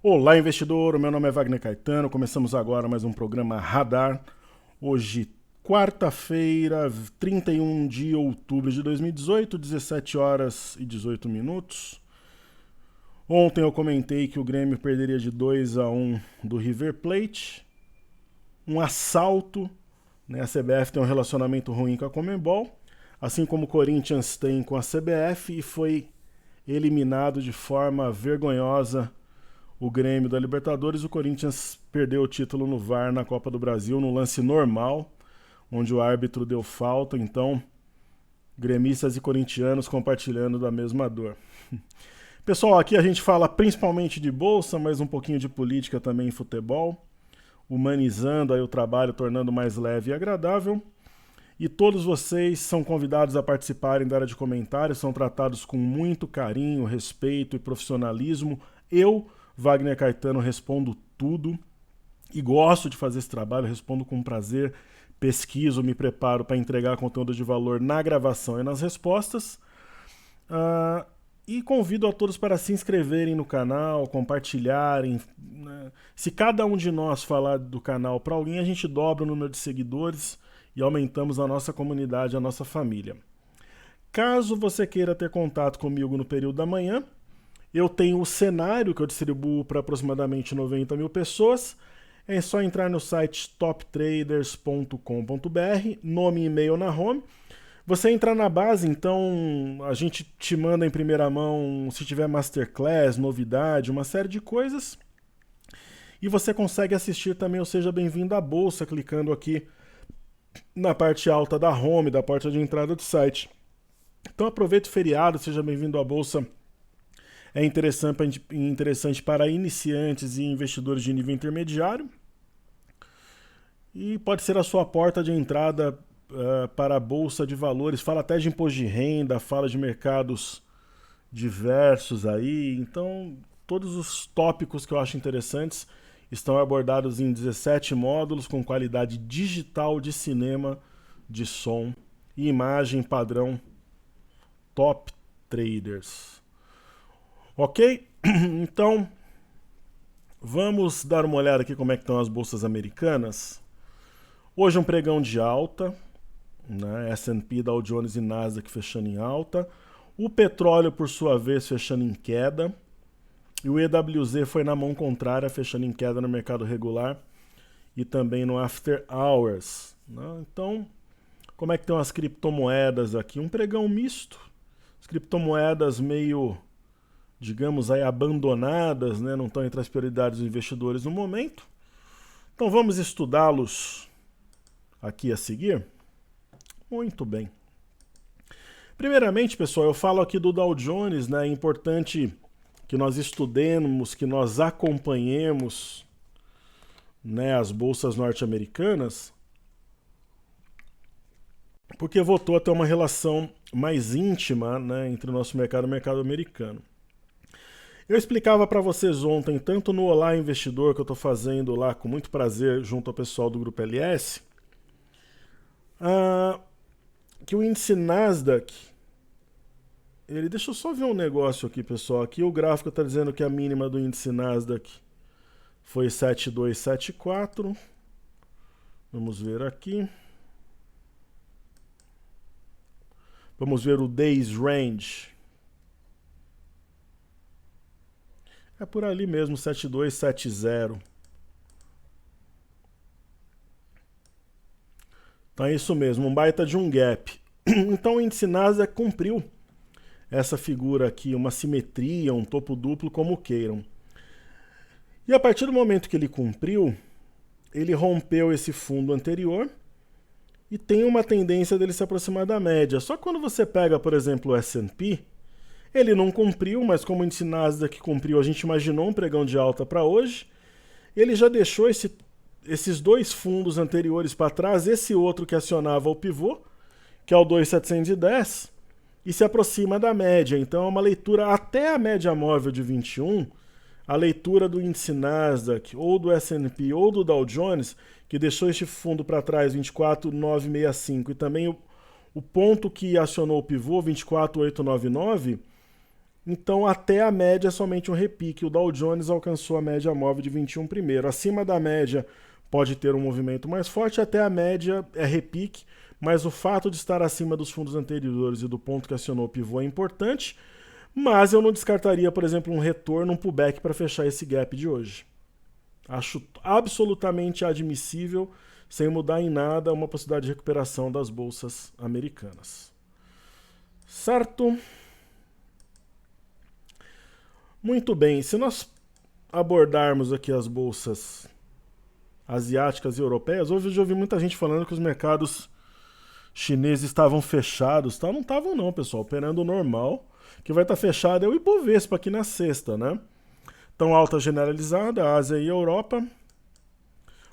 Olá, investidor. O meu nome é Wagner Caetano. Começamos agora mais um programa Radar. Hoje, quarta-feira, 31 de outubro de 2018, 17 horas e 18 minutos. Ontem eu comentei que o Grêmio perderia de 2-1 do River Plate. Um assalto, né? A CBF tem um relacionamento ruim com a Conmebol, assim como o Corinthians tem com a CBF, e foi eliminado de forma vergonhosa o Grêmio da Libertadores. O Corinthians perdeu o título no VAR na Copa do Brasil, no lance normal, onde o árbitro deu falta. Então, gremistas e corintianos compartilhando da mesma dor. Pessoal, aqui a gente fala principalmente de bolsa, mas um pouquinho de política também em futebol, humanizando aí o trabalho, tornando mais leve e agradável. E todos vocês são convidados a participarem da área de comentários, são tratados com muito carinho, respeito e profissionalismo. Eu, Wagner Caetano, respondo tudo e gosto de fazer esse trabalho, respondo com prazer, pesquiso, me preparo para entregar conteúdo de valor na gravação e nas respostas. E convido a todos para se inscreverem no canal, compartilharem, né? Se cada um de nós falar do canal para alguém, a gente dobra o número de seguidores e aumentamos a nossa comunidade, a nossa família. Caso você queira ter contato comigo no período da manhã, eu tenho o cenário que eu distribuo para aproximadamente 90 mil pessoas. É só entrar no site toptraders.com.br, nome e e-mail na home. Você entrar na base, então a gente te manda em primeira mão se tiver masterclass, novidade, uma série de coisas. E você consegue assistir também o Seja Bem-vindo à Bolsa, clicando aqui na parte alta da home, da porta de entrada do site. Então aproveite o feriado, seja bem-vindo à Bolsa. É interessante para iniciantes e investidores de nível intermediário. E pode ser a sua porta de entrada para a Bolsa de Valores. Fala até de imposto de renda, fala de mercados diversos aí. Então, todos os tópicos que eu acho interessantes estão abordados em 17 módulos com qualidade digital de cinema, de som e imagem padrão Top Traders. Ok? Então, vamos dar uma olhada aqui como é que estão as bolsas americanas. Hoje um pregão de alta, né? S&P, Dow Jones e Nasdaq fechando em alta. O petróleo, por sua vez, fechando em queda. E o EWZ foi na mão contrária, fechando em queda no mercado regular e também no After Hours, né? Então, como é que estão as criptomoedas aqui? Um pregão misto. As criptomoedas meio, digamos aí, abandonadas, né? Não estão entre as prioridades dos investidores no momento. Então vamos estudá-los aqui a seguir. Muito bem. Primeiramente, pessoal, eu falo aqui do Dow Jones, né? É importante que nós estudemos, que nós acompanhemos, né, as bolsas norte-americanas, porque voltou a ter uma relação mais íntima, né, entre o nosso mercado e o mercado americano. Eu explicava para vocês ontem, tanto no Olá Investidor, que eu estou fazendo lá com muito prazer junto ao pessoal do Grupo LS, que o índice Nasdaq, deixa eu só ver um negócio aqui, pessoal. Aqui o gráfico está dizendo que a mínima do índice Nasdaq foi 7274. Vamos ver aqui. Vamos ver o Days Range. É por ali mesmo, 7270. Então é isso mesmo, um baita de um gap. Então o índice Nasdaq cumpriu essa figura aqui, uma simetria, um topo duplo, como queiram. E a partir do momento que ele cumpriu, ele rompeu esse fundo anterior e tem uma tendência dele se aproximar da média. Só que quando você pega, por exemplo, o S&P, ele não cumpriu, mas como o índice Nasdaq cumpriu, a gente imaginou um pregão de alta para hoje. Ele já deixou esses dois fundos anteriores para trás, esse outro que acionava o pivô, que é o 2.710, e se aproxima da média. Então é uma leitura até a média móvel de 21, a leitura do índice Nasdaq, ou do S&P, ou do Dow Jones, que deixou este fundo para trás, 24.965, e também o ponto que acionou o pivô, 24.899, Então, até a média é somente um repique. O Dow Jones alcançou a média móvel de 21 primeiro. Acima da média pode ter um movimento mais forte, até a média é repique, mas o fato de estar acima dos fundos anteriores e do ponto que acionou o pivô é importante. Mas eu não descartaria, por exemplo, um retorno, um pullback para fechar esse gap de hoje. Acho absolutamente admissível, sem mudar em nada, uma possibilidade de recuperação das bolsas americanas. Certo? Muito bem, se nós abordarmos aqui as bolsas asiáticas e europeias, hoje eu ouvi muita gente falando que os mercados chineses estavam fechados. Tá? Não estavam não, pessoal, operando normal. O que vai estar fechado é o Ibovespa aqui na sexta, né? Então, alta generalizada, Ásia e Europa.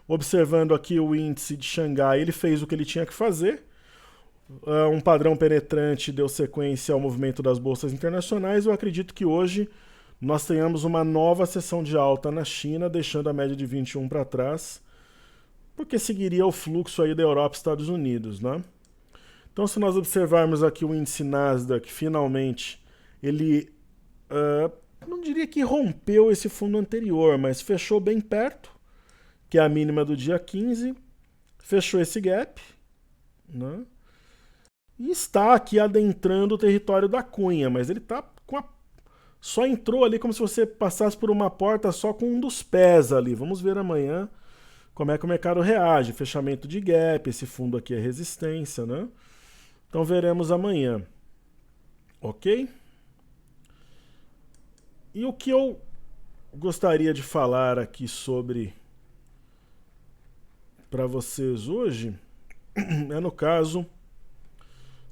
Observando aqui o índice de Xangai, ele fez o que ele tinha que fazer. Um padrão penetrante deu sequência ao movimento das bolsas internacionais. Eu acredito que hoje nós tenhamos uma nova sessão de alta na China, deixando a média de 21 para trás, porque seguiria o fluxo aí da Europa e Estados Unidos, né? Então, se nós observarmos aqui o índice Nasdaq, finalmente, ele, não diria que rompeu esse fundo anterior, mas fechou bem perto, que é a mínima do dia 15, fechou esse gap, né? E está aqui adentrando o território da Cunha, mas ele está com a... só entrou ali como se você passasse por uma porta só com um dos pés ali. Vamos ver amanhã como é que o mercado reage. Fechamento de gap, esse fundo aqui é resistência, né? Então veremos amanhã. Ok? E o que eu gostaria de falar aqui sobre para vocês hoje é no caso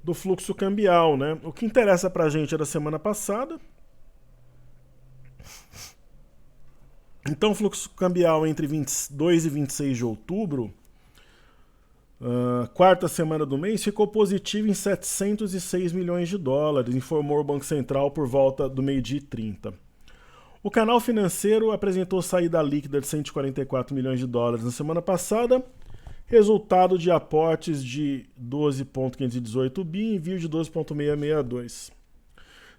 do fluxo cambial, né? O que interessa pra gente é da semana passada. Então, o fluxo cambial entre 22 e 26 de outubro, quarta semana do mês, ficou positivo em 706 milhões de dólares, informou o Banco Central por volta do meio-dia e 30. O canal financeiro apresentou saída líquida de 144 milhões de dólares na semana passada, resultado de aportes de 12,518 bi e envio de 12,662.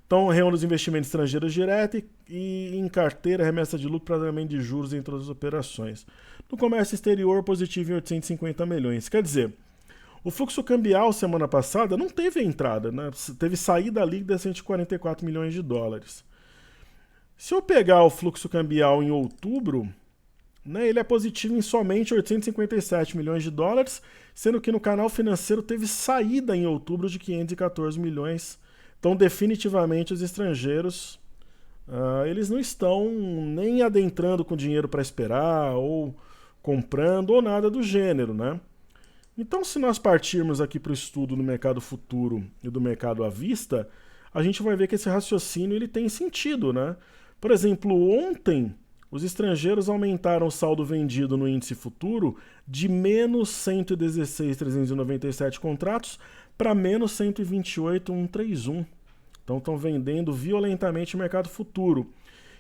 Então, reúne os investimentos estrangeiros diretos e em carteira, remessa de lucro, pagamento de juros entre as operações. No comércio exterior, positivo em 850 milhões. Quer dizer, o fluxo cambial semana passada não teve entrada, né? Teve saída líquida de 144 milhões de dólares. Se eu pegar o fluxo cambial em outubro, né, ele é positivo em somente 857 milhões de dólares, sendo que no canal financeiro teve saída em outubro de 514 milhões. Então, definitivamente, os estrangeiros eles não estão nem adentrando com dinheiro para esperar, ou comprando, ou nada do gênero, né? Então, se nós partirmos aqui para o estudo do mercado futuro e do mercado à vista, a gente vai ver que esse raciocínio ele tem sentido, né? Por exemplo, ontem, os estrangeiros aumentaram o saldo vendido no índice futuro de menos 116.397 contratos para menos 128.131. Então estão vendendo violentamente o mercado futuro.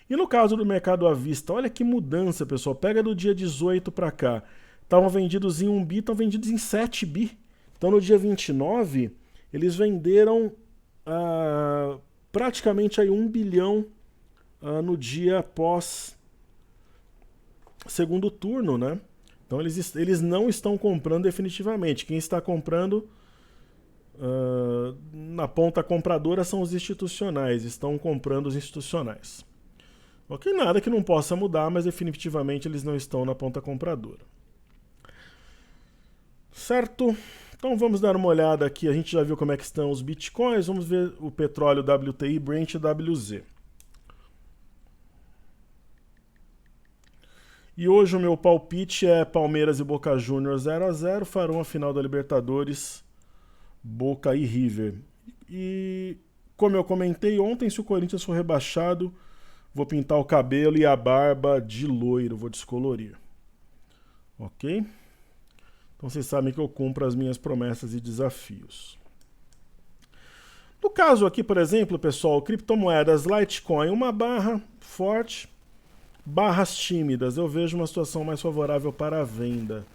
E no caso do mercado à vista, olha que mudança, pessoal. Pega do dia 18 para cá. Estavam vendidos em 1 bi, estão vendidos em 7 bi. Então no dia 29, eles venderam praticamente aí 1 bilhão no dia após segundo turno, né? Então eles não estão comprando definitivamente. Quem está comprando na ponta compradora são os institucionais, estão comprando os institucionais. Ok, nada que não possa mudar, mas definitivamente eles não estão na ponta compradora. Certo? Então vamos dar uma olhada aqui, a gente já viu como é que estão os bitcoins, vamos ver o petróleo WTI, Brent e WZ. E hoje o meu palpite é Palmeiras e Boca Juniors 0-0, farão a final da Libertadores, Boca e River. E como eu comentei ontem, se o Corinthians for rebaixado, vou pintar o cabelo e a barba de loiro, vou descolorir. Ok? Então vocês sabem que eu cumpro as minhas promessas e desafios. No caso aqui, por exemplo, pessoal, criptomoedas Litecoin, uma barra forte, barras tímidas, eu vejo uma situação mais favorável para a venda.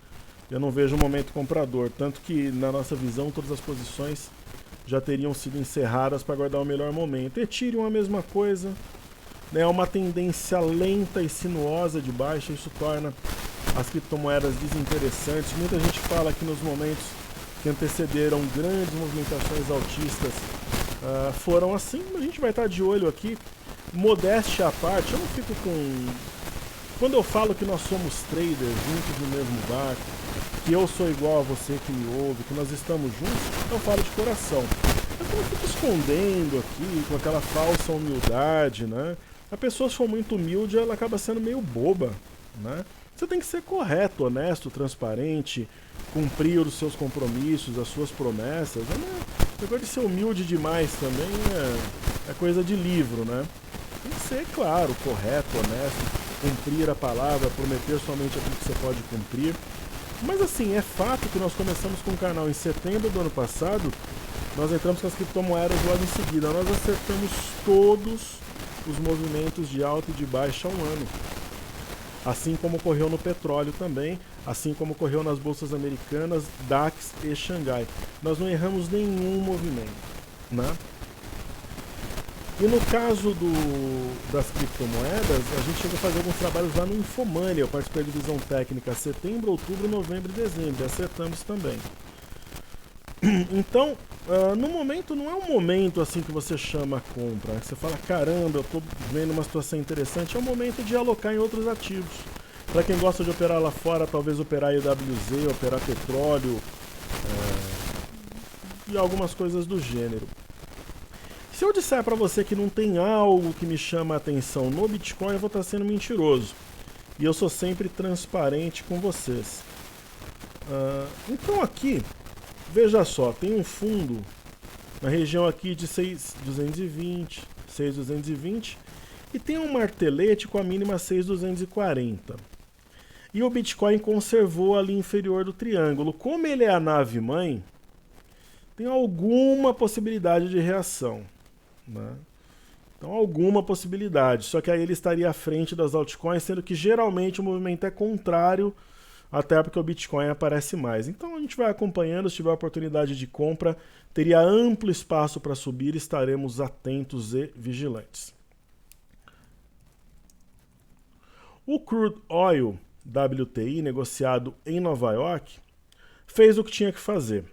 Eu não vejo um momento comprador, tanto que na nossa visão todas as posições já teriam sido encerradas para guardar o melhor momento. Ethereum a mesma coisa, né? Uma tendência lenta e sinuosa de baixa, isso torna as criptomoedas desinteressantes. Muita gente fala que nos momentos que antecederam grandes movimentações altistas foram assim. A gente vai estar de olho aqui. Modéstia à parte, eu não fico com... Quando eu falo que nós somos traders juntos no mesmo barco, que eu sou igual a você que me ouve, que nós estamos juntos, eu falo de coração. Eu não fico escondendo aqui com aquela falsa humildade, né? A pessoa, se for muito humilde, ela acaba sendo meio boba, né? Você tem que ser correto, honesto, transparente, cumprir os seus compromissos, as suas promessas. Depois de ser humilde demais também é coisa de livro, né? Tem que ser, claro, correto, honesto, cumprir a palavra, prometer somente aquilo que você pode cumprir. Mas assim, é fato que nós começamos com o canal em setembro do ano passado, nós entramos com as criptomoedas logo em seguida, nós acertamos todos os movimentos de alta e de baixa há um ano. Assim como ocorreu no petróleo também, assim como ocorreu nas bolsas americanas, DAX e Xangai. Nós não erramos nenhum movimento, né? E no caso das criptomoedas, a gente chegou a fazer alguns trabalhos lá no Infomania. Eu participei da divisão técnica setembro, outubro, novembro e dezembro. E acertamos também. Então, no momento, não é um momento assim que você chama a compra. Você fala, caramba, eu estou vendo uma situação interessante. É um momento de alocar em outros ativos. Para quem gosta de operar lá fora, talvez operar IWZ, operar petróleo e algumas coisas do gênero. Se eu disser para você que não tem algo que me chama a atenção no Bitcoin, eu vou estar sendo mentiroso. E eu sou sempre transparente com vocês. Então aqui, veja só, tem um fundo na região aqui de 6.220, 6.220 e tem um martelete com a mínima 6.240. E o Bitcoin conservou a linha inferior do triângulo. Como ele é a nave-mãe, tem alguma possibilidade de reação, né? Então, alguma possibilidade. Só que aí ele estaria à frente das altcoins, sendo que geralmente o movimento é contrário, até porque o Bitcoin aparece mais. Então, a gente vai acompanhando. Se tiver oportunidade de compra, teria amplo espaço para subir. Estaremos atentos e vigilantes. O Crude Oil WTI, negociado em Nova York, fez o que tinha que fazer,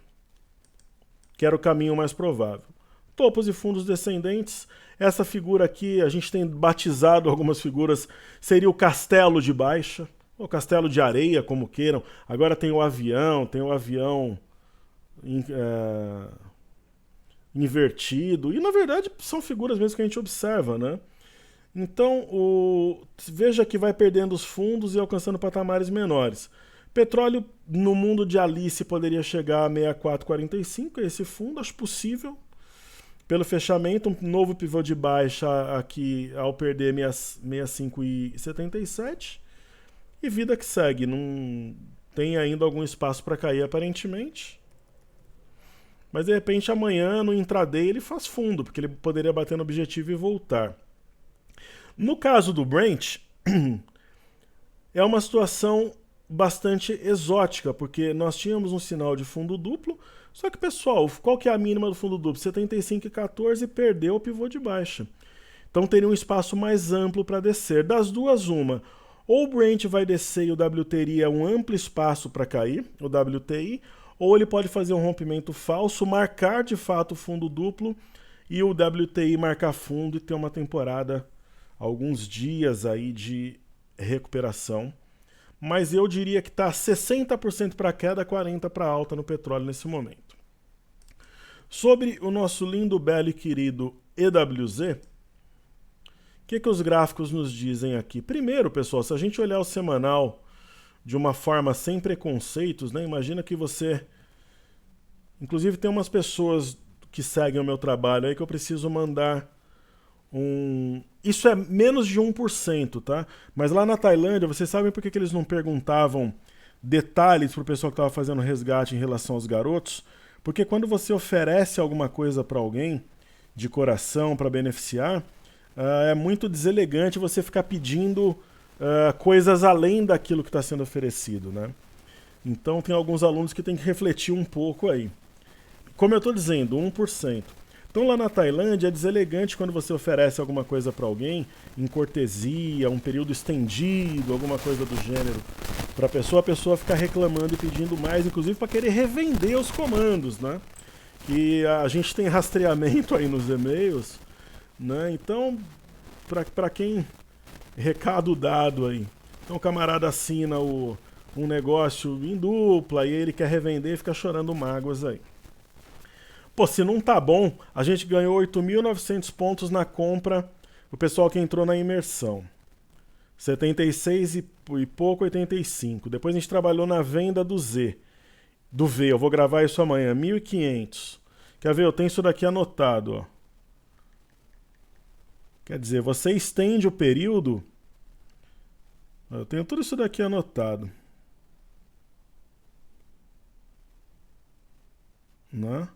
que era o caminho mais provável. Topos e fundos descendentes. Essa figura aqui, a gente tem batizado algumas figuras, seria o castelo de baixa, ou castelo de areia, como queiram. Agora tem o avião invertido, e na verdade são figuras mesmo que a gente observa, né? Então, veja que vai perdendo os fundos e alcançando patamares menores. Petróleo no mundo de Alice poderia chegar a 64,45, esse fundo, acho possível. Pelo fechamento, um novo pivô de baixa aqui ao perder 65,77. E vida que segue, não tem ainda algum espaço para cair aparentemente. Mas de repente amanhã no intraday ele faz fundo, porque ele poderia bater no objetivo e voltar. No caso do Brent, é uma situação bastante exótica, porque nós tínhamos um sinal de fundo duplo, só que, pessoal, qual que é a mínima do fundo duplo? 75,14 e perdeu o pivô de baixa. Então teria um espaço mais amplo para descer. Das duas, uma. Ou o Brent vai descer e o WTI teria um amplo espaço para cair, o WTI, ou ele pode fazer um rompimento falso, marcar de fato o fundo duplo e o WTI marcar fundo e ter uma temporada, alguns dias aí de recuperação. Mas eu diria que está 60% para queda, 40% para alta no petróleo nesse momento. Sobre o nosso lindo, belo e querido EWZ, o que os gráficos nos dizem aqui? Primeiro, pessoal, se a gente olhar o semanal de uma forma sem preconceitos, né? Imagina que você... Inclusive tem umas pessoas que seguem o meu trabalho aí que eu preciso mandar Isso é menos de 1%, tá? Mas lá na Tailândia, vocês sabem por que eles não perguntavam detalhes pro pessoal que estava fazendo resgate em relação aos garotos? Porque quando você oferece alguma coisa para alguém, de coração, para beneficiar, é muito deselegante você ficar pedindo coisas além daquilo que está sendo oferecido, né? Então tem alguns alunos que têm que refletir um pouco aí. como eu estou dizendo, 1%. Então lá na Tailândia é deselegante quando você oferece alguma coisa para alguém, em cortesia, um período estendido, alguma coisa do gênero, para a pessoa ficar reclamando e pedindo mais, inclusive para querer revender os comandos, né? Que a gente tem rastreamento aí nos e-mails, né? Então, para quem... Recado dado aí. Então o camarada assina um negócio em dupla e ele quer revender e fica chorando mágoas aí. Pô, se não tá bom, a gente ganhou 8.900 pontos na compra, o pessoal que entrou na imersão. 76 e pouco, 85. Depois a gente trabalhou na venda do Z. Do V, eu vou gravar isso amanhã, 1.500. Quer ver? Eu tenho isso daqui anotado, ó. Quer dizer, você estende o período... Eu tenho tudo isso daqui anotado. Né?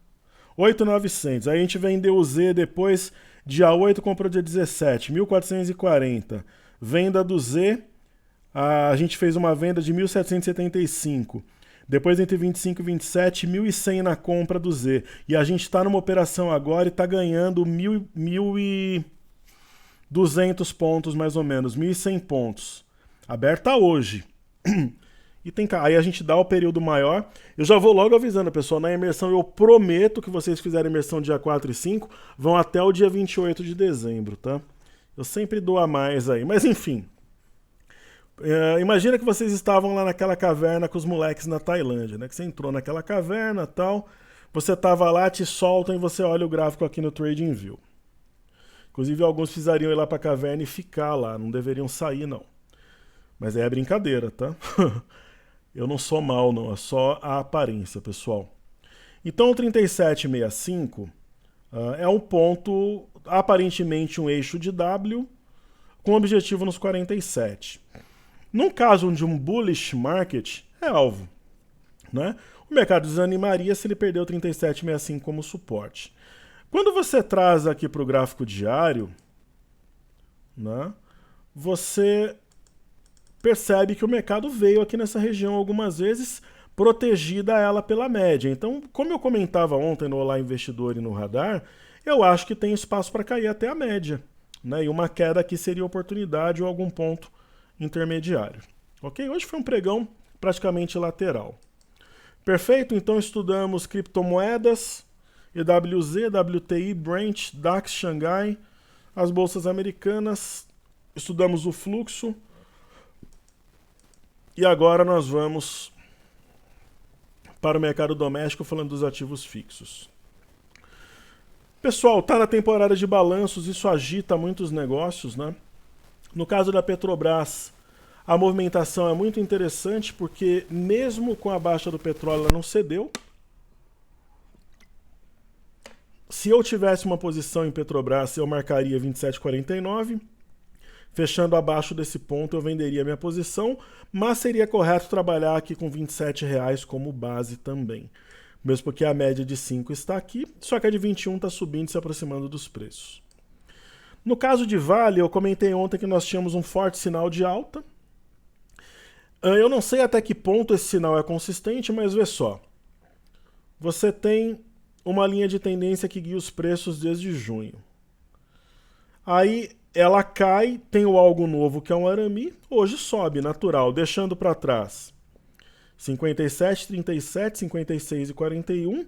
8.900. Aí a gente vendeu o Z depois, dia 8 comprou dia 17, 1.440. Venda do Z, a gente fez uma venda de 1.775. Depois entre 25 e 27, 1.100 na compra do Z. E a gente está numa operação agora e está ganhando 1.200 pontos mais ou menos, 1.100 pontos. Aberta hoje. E tem, aí a gente dá o período maior. Eu já vou logo avisando, pessoal, na imersão eu prometo que vocês fizerem imersão dia 4 e 5, vão até o dia 28 de dezembro, tá? Eu sempre dou a mais aí, mas enfim. Imagina que vocês estavam lá naquela caverna com os moleques na Tailândia, né? Que você entrou naquela caverna e tal, você tava lá, te soltam e você olha o gráfico aqui no TradingView. Inclusive alguns precisariam ir lá pra caverna e ficar lá, não deveriam sair não. Mas é brincadeira, tá? Eu não sou mal, não. É só a aparência, pessoal. Então, o 37,65 é um ponto, aparentemente um eixo de W, com objetivo nos 47. No caso de um bullish market, é alvo. Né? O mercado desanimaria se ele perder o 37,65 como suporte. Quando você traz aqui para o gráfico diário, né, você... percebe que o mercado veio aqui nessa região algumas vezes, protegida ela pela média. Então, como eu comentava ontem no Olá Investidor e no Radar, eu acho que tem espaço para cair até a média. Né? E uma queda aqui seria oportunidade ou algum ponto intermediário. Ok? Hoje foi um pregão praticamente lateral. Perfeito? Então estudamos criptomoedas, EWZ, WTI, Brent, DAX, Xangai, as bolsas americanas, estudamos o fluxo. E agora nós vamos para o mercado doméstico falando dos ativos fixos. Pessoal, está na temporada de balanços, isso agita muitos negócios, né? No caso da Petrobras, a movimentação é muito interessante porque mesmo com a baixa do petróleo ela não cedeu. Se eu tivesse uma posição em Petrobras, eu marcaria 27,49. Fechando abaixo desse ponto, eu venderia minha posição, mas seria correto trabalhar aqui com R$27 como base também. Mesmo porque a média de 5 está aqui, só que a de 21 está subindo e se aproximando dos preços. No caso de Vale, eu comentei ontem que nós tínhamos um forte sinal de alta. Eu não sei até que ponto esse sinal é consistente, mas vê só. Você tem uma linha de tendência que guia os preços desde junho. Aí ela cai, tem o algo novo que é um arame, hoje sobe, natural, deixando para trás 57, 37, 56 e 41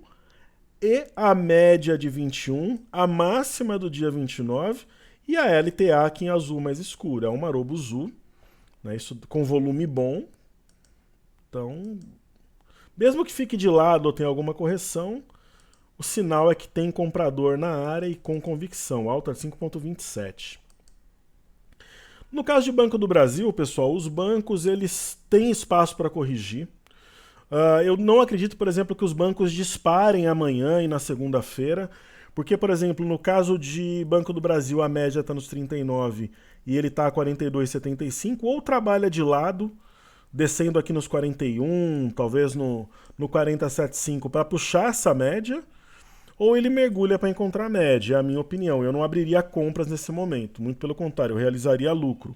e a média de 21, a máxima do dia 29 e a LTA aqui em azul mais escura, é um Marobuzu, né, isso com volume bom. Então, mesmo que fique de lado ou tenha alguma correção, o sinal é que tem comprador na área e com convicção, alta de 5,27. No caso de Banco do Brasil, pessoal, os bancos eles têm espaço para corrigir. Eu não acredito, por exemplo, que os bancos disparem amanhã e na segunda-feira, porque, por exemplo, no caso de Banco do Brasil, a média está nos 39 e ele está a 42,75, ou trabalha de lado, descendo aqui nos 41, talvez no 47,5 para puxar essa média, ou ele mergulha para encontrar a média, é a minha opinião. Eu não abriria compras nesse momento, muito pelo contrário, eu realizaria lucro.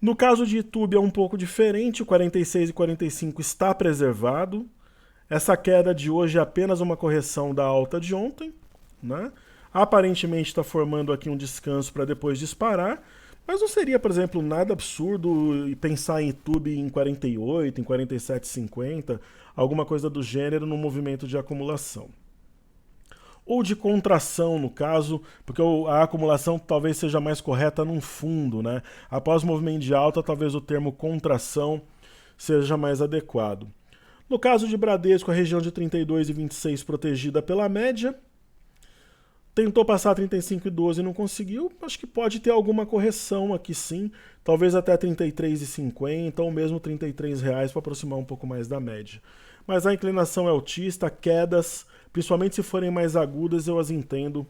No caso de YouTube é um pouco diferente, o 46 e 45 está preservado. Essa queda de hoje é apenas uma correção da alta de ontem, né? Aparentemente está formando aqui um descanso para depois disparar, mas não seria, por exemplo, nada absurdo pensar em YouTube em 48, em 47,50, alguma coisa do gênero no movimento de acumulação. Ou de contração, no caso, porque a acumulação talvez seja mais correta num fundo, né? Após o movimento de alta, talvez o termo contração seja mais adequado. No caso de Bradesco, a região de 32,26 protegida pela média. Tentou passar 35,12 e não conseguiu. Acho que pode ter alguma correção aqui sim. Talvez até 33,50 ou mesmo R$33 para aproximar um pouco mais da média. Mas a inclinação é altista, quedas, principalmente se forem mais agudas, eu as entendo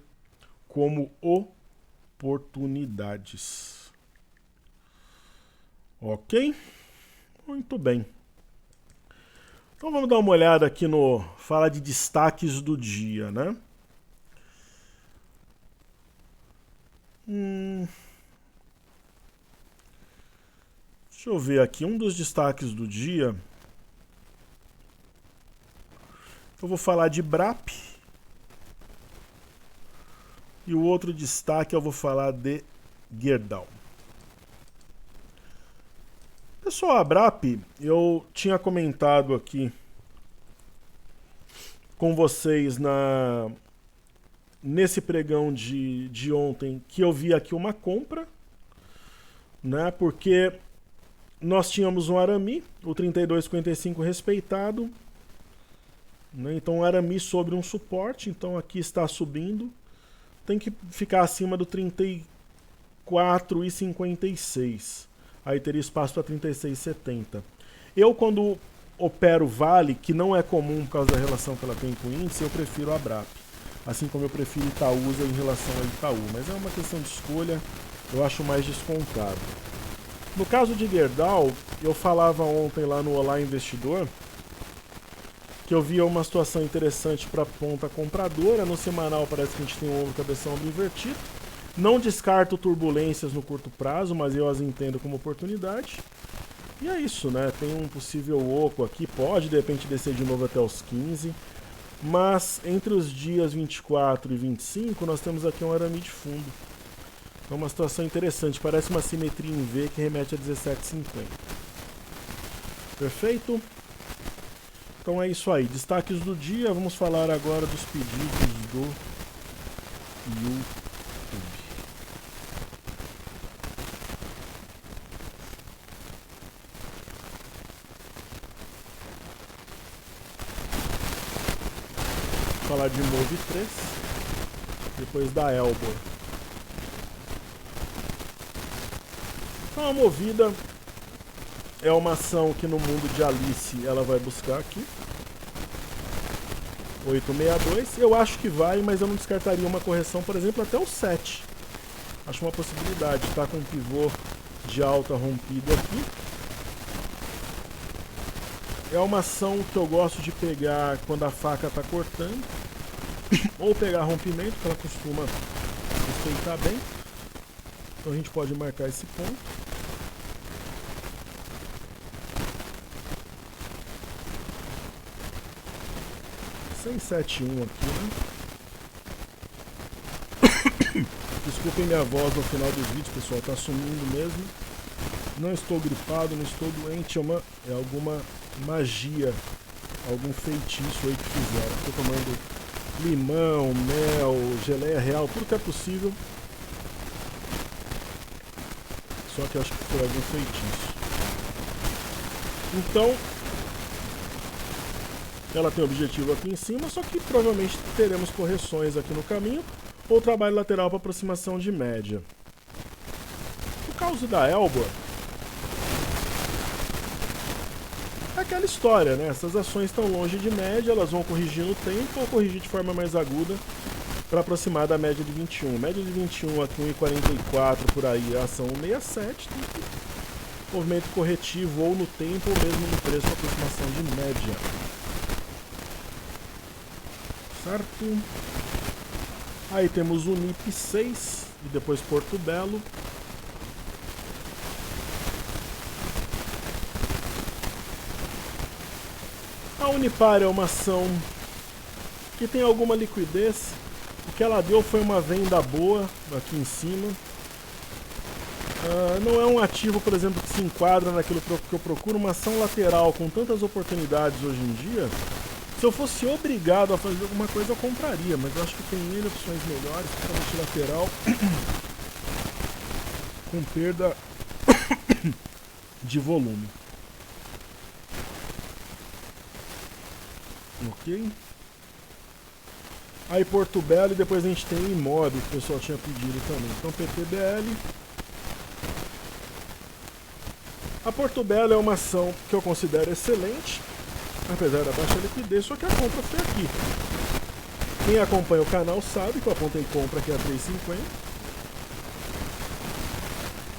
como oportunidades. Ok? Muito bem. Então vamos dar uma olhada aqui no... Fala de destaques do dia, né? Deixa eu ver aqui, um dos destaques do dia. Eu vou falar de BRAP. E o outro destaque eu vou falar de Gerdau. Pessoal, a BRAP, eu tinha comentado aqui com vocês nesse pregão de ontem que eu vi aqui uma compra, né? Porque nós tínhamos um Arami, o 32,55 respeitado, né? Então o Arami sobre um suporte, então aqui está subindo, tem que ficar acima do 34,56. Aí teria espaço para 36,70. Eu, quando opero Vale, que não é comum por causa da relação que ela tem com o índice, eu prefiro a BRAP. Assim como eu prefiro Itaúsa em relação a Itaú. Mas é uma questão de escolha, eu acho mais descontado. No caso de Gerdau, eu falava ontem lá no Olá Investidor que eu via uma situação interessante para a ponta compradora. No semanal parece que a gente tem um ombro cabeção ombro invertido. Não descarto turbulências no curto prazo, mas eu as entendo como oportunidade. E é isso, né? Tem um possível oco aqui, pode de repente descer de novo até os 15. Mas entre os dias 24 e 25 nós temos aqui um arame de fundo. É uma situação interessante, parece uma simetria em V que remete a 17,50. Perfeito? Então é isso aí, destaques do dia. Vamos falar agora dos pedidos do YouTube. Vou falar de Move3, depois da Elbor. Então a Movida é uma ação que no mundo de Alice ela vai buscar aqui. 862, eu acho que vai, mas eu não descartaria uma correção, por exemplo, até o 7. Acho uma possibilidade, tá com um pivô de alta rompido aqui. É uma ação que eu gosto de pegar quando a faca está cortando, ou pegar rompimento, que ela costuma respeitar bem. Então a gente pode marcar esse ponto. $171 aqui, né? Desculpem minha voz no final dos vídeos, pessoal, tá sumindo mesmo. Não estou gripado, não estou doente, é alguma magia, algum feitiço aí que fizeram. Estou tomando limão, mel, geleia real, tudo que é possível. Só que eu acho que foi algum feitiço. Então, ela tem objetivo aqui em cima, só que provavelmente teremos correções aqui no caminho, ou trabalho lateral para aproximação de média. No caso da Elbor, é aquela história, né? Essas ações estão longe de média, elas vão corrigir no tempo ou corrigir de forma mais aguda para aproximar da média de 21. Média de 21 aqui 1,44 por aí, a ação 1,67. Movimento corretivo ou no tempo ou mesmo no preço para aproximação de média. Certo? Aí temos o NIP 6 e depois Porto Belo. A A Unipar é uma ação que tem alguma liquidez. O que ela deu foi uma venda boa aqui em cima. Não é um ativo, por exemplo, que se enquadra naquilo que eu procuro, uma ação lateral com tantas oportunidades hoje em dia. Se eu fosse obrigado a fazer alguma coisa, eu compraria, mas eu acho que tem N opções melhores, principalmente lateral, com perda de volume. Ok? Aí Porto Belo e depois a gente tem o Imóvel, que o pessoal tinha pedido também. Então PTBL. A Porto Belo é uma ação que eu considero excelente, apesar da baixa liquidez, só que a compra foi aqui. Quem acompanha o canal sabe que eu apontei compra aqui a 3,50.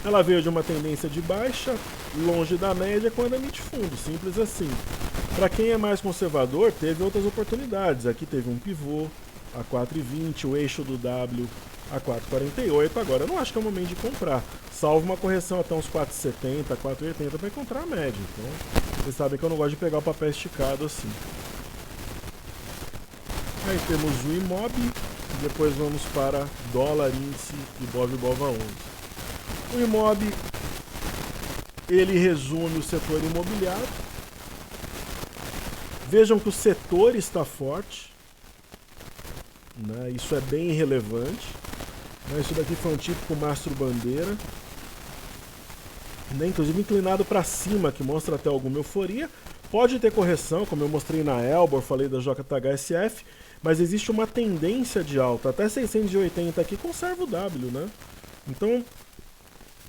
Ela veio de uma tendência de baixa, longe da média, com andamento de fundo, simples assim. Para quem é mais conservador, teve outras oportunidades. Aqui teve um pivô a 4,20, o eixo do W a 4,48. Agora eu não acho que é o momento de comprar, salvo uma correção até uns 4,70, 4,80 para encontrar a média. Então, vocês sabem que eu não gosto de pegar o papel esticado assim. Aí temos o IMOB, depois vamos para dólar, índice, IBOV e BOVA11. O IMOB, ele resume o setor imobiliário. Vejam que o setor está forte, né? Isso é bem relevante. Isso daqui foi um típico mastro bandeira, né? Inclusive inclinado para cima, que mostra até alguma euforia. Pode ter correção, como eu mostrei na Elbor, falei da JHSF, mas existe uma tendência de alta. Até 680 aqui conserva o W, né? Então, o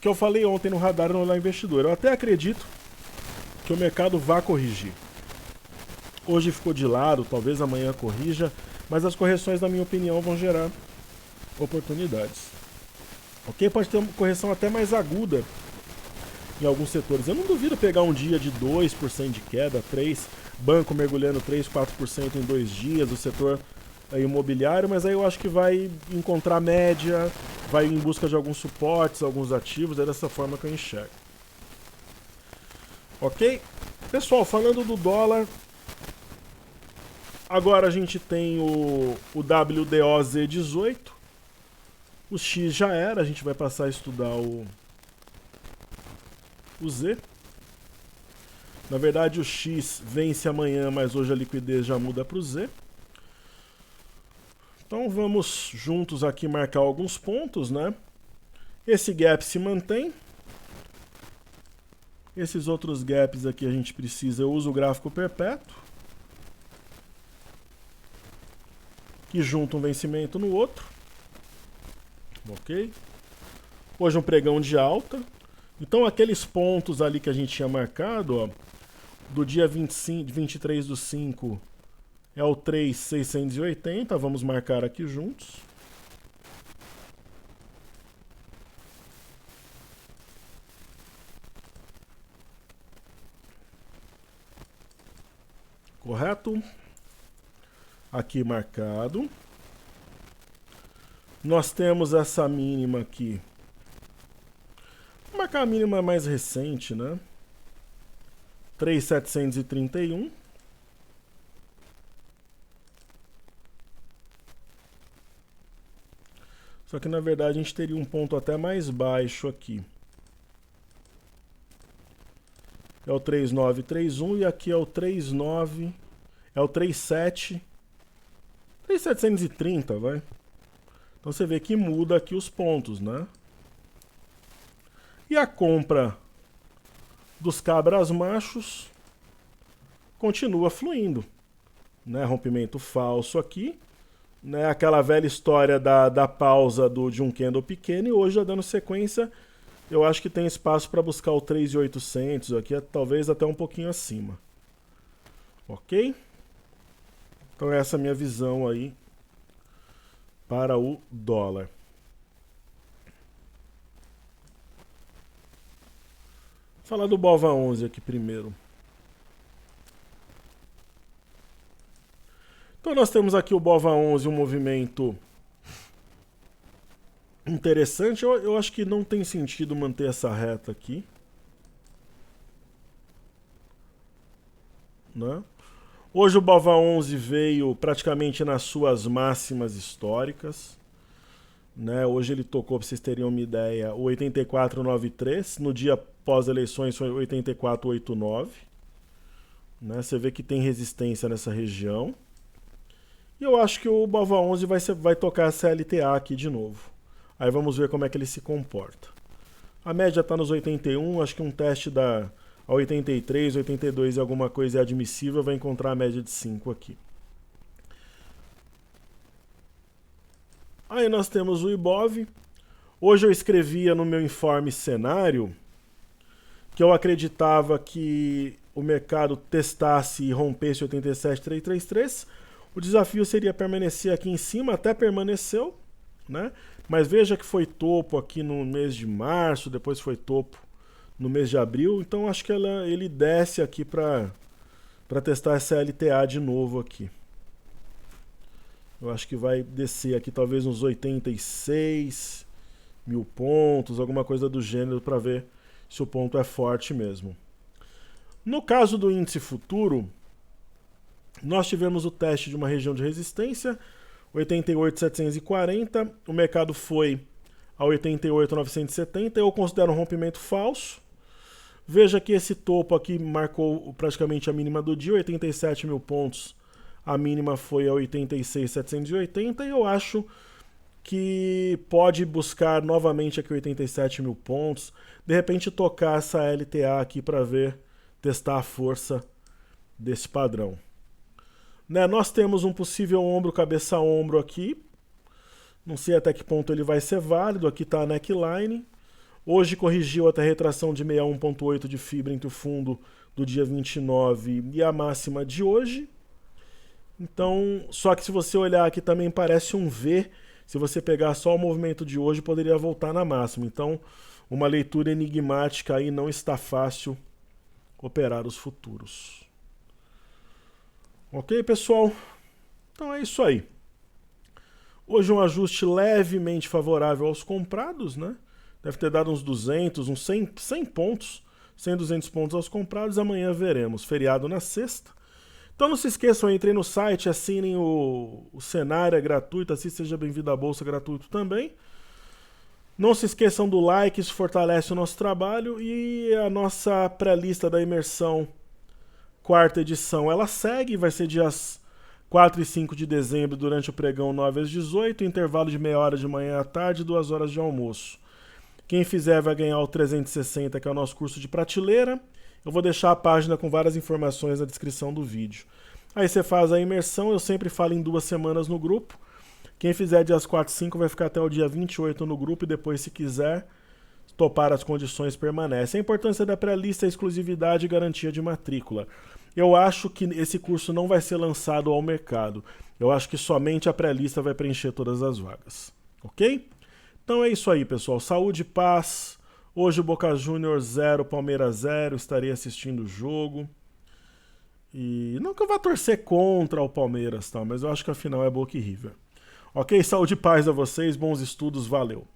que eu falei ontem no Radar no Olhar Investidor, eu até acredito que o mercado vá corrigir. Hoje ficou de lado, talvez amanhã corrija, mas as correções, na minha opinião, vão gerar oportunidades. Ok? Pode ter uma correção até mais aguda em alguns setores. Eu não duvido pegar um dia de 2% de queda, 3%, banco mergulhando 3, 4% em 2 dias, o setor imobiliário, mas aí eu acho que vai encontrar média, vai em busca de alguns suportes, alguns ativos, é dessa forma que eu enxergo. Ok? Pessoal, falando do dólar, agora a gente tem o WDOZ18, o X já era, a gente vai passar a estudar o Z. Na verdade o X vence amanhã, mas hoje a liquidez já muda para o Z. Então vamos juntos aqui marcar alguns pontos, né? Esse gap se mantém. Esses outros gaps aqui a gente precisa, eu uso o gráfico perpétuo, que junta um vencimento no outro. Ok? Hoje um pregão de alta. Então aqueles pontos ali que a gente tinha marcado, ó, do dia 23 do 5 é o 3,680, vamos marcar aqui juntos. Correto? Aqui marcado. Nós temos essa mínima aqui. Vou marcar a mínima mais recente, né? 3,731. Só que na verdade a gente teria um ponto até mais baixo aqui. É o 3,931 e aqui é o 3,9, é o 3,730, vai. Então você vê que muda aqui os pontos, né? E a compra dos cabras machos continua fluindo, né? Rompimento falso aqui, né? Aquela velha história da pausa de um candle pequeno, e hoje já dando sequência, eu acho que tem espaço para buscar o 3.800 aqui, talvez até um pouquinho acima. Ok? Então essa é a minha visão aí para o dólar. Vou falar do BOVA11 aqui primeiro. Então nós temos aqui o BOVA11, um movimento interessante. Eu acho que não tem sentido manter essa reta aqui, né? Hoje o BOVA11 veio praticamente nas suas máximas históricas, né? Hoje ele tocou, para vocês terem uma ideia, o 84,93. No dia pós-eleições foi 84,89. Né? Você vê que tem resistência nessa região. E eu acho que o BOVA11 vai tocar a CLTA aqui de novo. Aí vamos ver como é que ele se comporta. A média está nos 81, acho que um teste a 83, 82 e alguma coisa é admissível, vai encontrar a média de 5 aqui. Aí nós temos o Ibov. Hoje eu escrevia no meu informe cenário que eu acreditava que o mercado testasse e rompesse 87,333. O desafio seria permanecer aqui em cima, até permaneceu, né? Mas veja que foi topo aqui no mês de março, depois foi topo no mês de abril, então acho que ele desce aqui para testar essa LTA de novo aqui. Eu acho que vai descer aqui talvez uns 86 mil pontos, alguma coisa do gênero, para ver se o ponto é forte mesmo. No caso do índice futuro, nós tivemos o teste de uma região de resistência, 88.740, o mercado foi a 88.970, eu considero um rompimento falso. Veja que esse topo aqui marcou praticamente a mínima do dia, 87 mil pontos, a mínima foi a 86.780, e eu acho que pode buscar novamente aqui 87 mil pontos, de repente tocar essa LTA aqui para ver, testar a força desse padrão. Né, nós temos um possível ombro, cabeça-ombro aqui. Não sei até que ponto ele vai ser válido. Aqui está a neckline. Hoje corrigiu até a retração de 61,8 de fibra entre o fundo do dia 29 e a máxima de hoje. Então, só que se você olhar aqui também parece um V. Se você pegar só o movimento de hoje, poderia voltar na máxima. Então, uma leitura enigmática aí, não está fácil operar os futuros. Ok, pessoal? Então é isso aí. Hoje um ajuste levemente favorável aos comprados, né? Deve ter dado uns 200, uns 100 pontos, 100, 200 pontos aos comprados. Amanhã veremos. Feriado na sexta. Então não se esqueçam, entrem no site, assinem o cenário, é gratuito, assim seja bem-vindo à Bolsa, gratuito também. Não se esqueçam do like, isso fortalece o nosso trabalho. E a nossa pré-lista da imersão, quarta edição, ela segue, vai ser dias 4 e 5 de dezembro durante o pregão 9 às 18, intervalo de meia hora de manhã à tarde e 2 horas de almoço. Quem fizer vai ganhar o 360, que é o nosso curso de prateleira. Eu vou deixar a página com várias informações na descrição do vídeo. Aí você faz a imersão, eu sempre falo em 2 semanas no grupo. Quem fizer dias 4 e 5 vai ficar até o dia 28 no grupo e depois, se quiser topar as condições, permanece. A importância da pré-lista é exclusividade e garantia de matrícula. Eu acho que esse curso não vai ser lançado ao mercado. Eu acho que somente a pré-lista vai preencher todas as vagas. Ok? Então é isso aí, pessoal. Saúde e paz. Hoje o Boca Juniors 0, Palmeiras 0. Estarei assistindo o jogo. E não que eu vá torcer contra o Palmeiras, tá? Mas eu acho que a final é Boca e River. Ok? Saúde e paz a vocês. Bons estudos. Valeu.